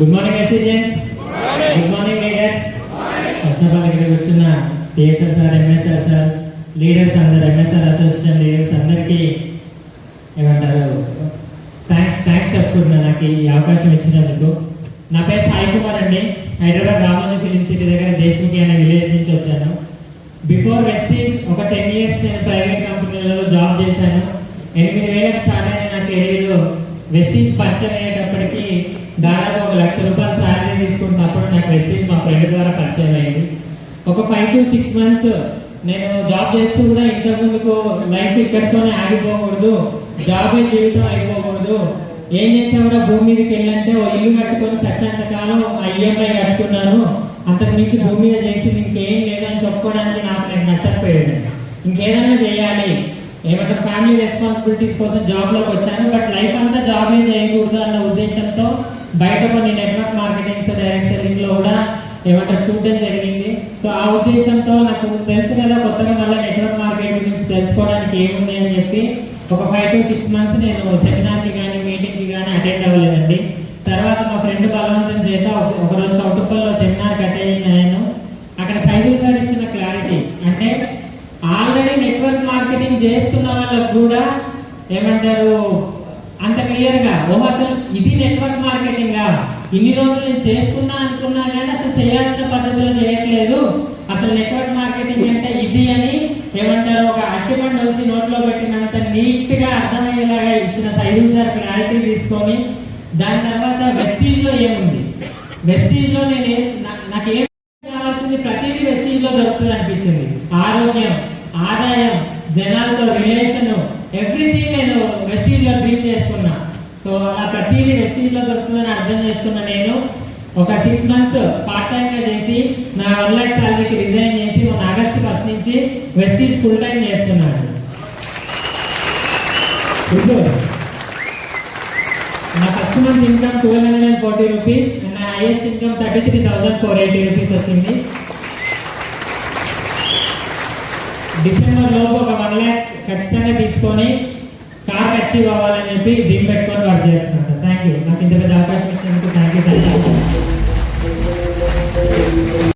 Good morning assistants, good morning leaders. First of all ఇక్కడ కూర్చున్న PSR sir, MSR sir, leaders అందరు, MSR association leaders అందరికీ ఏమంటారు thanks చెప్పుకుంటున్నాను నాకు ఈ అవకాశం ఇచ్చినందుకు. నా పేరు సాయి కుమార్ అండి. హైదరాబాద్ రామోజీ ఫిలిం సిటీ దగ్గర దేశ్ముఖి అనే విలేజ్ నుంచి వచ్చాను. బిఫోర్ వెస్టీజ్ ఒక 10 years నేను ప్రైవేట్ కంపెనీలలో జాబ్ చేశాను. 8,000 స్టార్ట్ అయిన నా కెరీర్ వెస్టీజ్ పరిచయం అయ్యేటప్పటికి దాదాపు 1,00,000 రూపాయలు శాలరీ తీసుకుంటున్నప్పుడు నాకు వెస్టీజ్ మా ఫ్రెండ్ ద్వారా పరిచయం అయింది. ఒక 5 to 6 months నేను జాబ్ చేస్తూ కూడా ఇంతకుముందుకు లైఫ్ ఇక్కడితోనే ఆగిపోకూడదు, జాబే జీవితం అయిపోకూడదు, ఏం చేసా కూడా భూమి మీదకి వెళ్ళంటే ఓ ఇల్లు కట్టుకొని సత్యాంత కాలం ఆ ఈఎంఐ కట్టుకున్నాను, అంతకు మించి భూమి మీద చేసి ఇంకేం లేదని చెప్పుకోవడానికి నాకు నచ్చకపోయాడు. ఇంకేదైనా చేయాలి, ఏమంటే ఫ్యామిలీ రెస్పాన్సిబిలిటీస్ కోసం జాబ్లోకి వచ్చాను. బట్ లైఫ్ అంతా జాబే చేయకూడదు అన్న ఉద్దేశంతో బయట కొన్ని నెట్వర్క్ మార్కెటింగ్స్, డైరెక్ట్ సెల్లింగ్లో కూడా ఏమంటారు చూడడం జరిగింది. సో ఆ ఉద్దేశంతో నాకు తెలుసు కదా కొత్తగా మళ్ళీ నెట్వర్క్ మార్కెట్ గురించి తెలుసుకోవడానికి ఏముంది అని చెప్పి ఒక 5 to 6 months నేను సెమినార్కి కానీ మీటింగ్కి కానీ అటెండ్ అవ్వలేదండి. తర్వాత మా ఫ్రెండ్ బలవంతం చేత ఒకరోజు చౌటుప్పల్లో సెమినార్కి అటెండ్ అయ్యాను. అక్కడ సైదుల్ సార్ ఇచ్చిన క్లారిటీ అంటే ఆల్రెడీ నెట్వర్క్ మార్కెటింగ్ చేస్తున్న వాళ్ళకు కూడా ఏమంటారు అంత క్లియర్గా అసలు ఇది నెట్వర్క్ మార్కెటింగా, ఇన్ని రోజులు నేను చేసుకున్నా అనుకున్నా కానీ అసలు చేయాల్సిన పద్ధతిలో చేయట్లేదు, అసలు నెట్వర్క్ మార్కెటింగ్ అంటే ఇది అని ఏమంటారు ఒక అట్టిపండు వచ్చి నోట్లో పెట్టినంత నీట్గా అర్థమయ్యేలాగా ఇచ్చిన సైదుల్ సార్ క్లారిటీ తీసుకొని దాని తర్వాత వెస్టీజ్లో ఏముంది, వెస్టీజ్లో నాకు ఏం కావాల్సింది ప్రతిదీ వెస్టీజ్లో దొరుకుతుంది అనిపించింది. ఆరోగ్యం, ఆదాయం, జనాలతో రిలేషన్, ఎవ్రీథింగ్ నేను వెస్టీజ్లో డ్రీమ్ చేసుకున్నా. సో అలా ప్రతిదీ వెస్టీజ్లో దొరుకుతుందని అర్థం చేసుకున్న నేను ఒక 6 months పార్ట్ టైంగా చేసి నా 1 lakh శాలరీకి రిజైన్ చేసి మన August 1st నుంచి వెస్టీజ్ ఫుల్ టైం చేస్తున్నాను. నా ఫస్ట్ మంత్ ఇన్కమ్ 1,240 rupees, నా హైయెస్ట్ ఇన్కమ్ 33,480 rupees వచ్చింది. డిసెంబర్ లోపు ఒక 1 lakh ఖచ్చితంగా తీసుకొని కార్ అచీవ్ అవ్వాలని చెప్పి డ్రీమ్ పెట్టుకొని వర్క్ చేస్తున్నాను సార్. థ్యాంక్ యూ, నాకు ఇంత పెద్ద అవకాశం ఇచ్చినందుకు థ్యాంక్ యూ.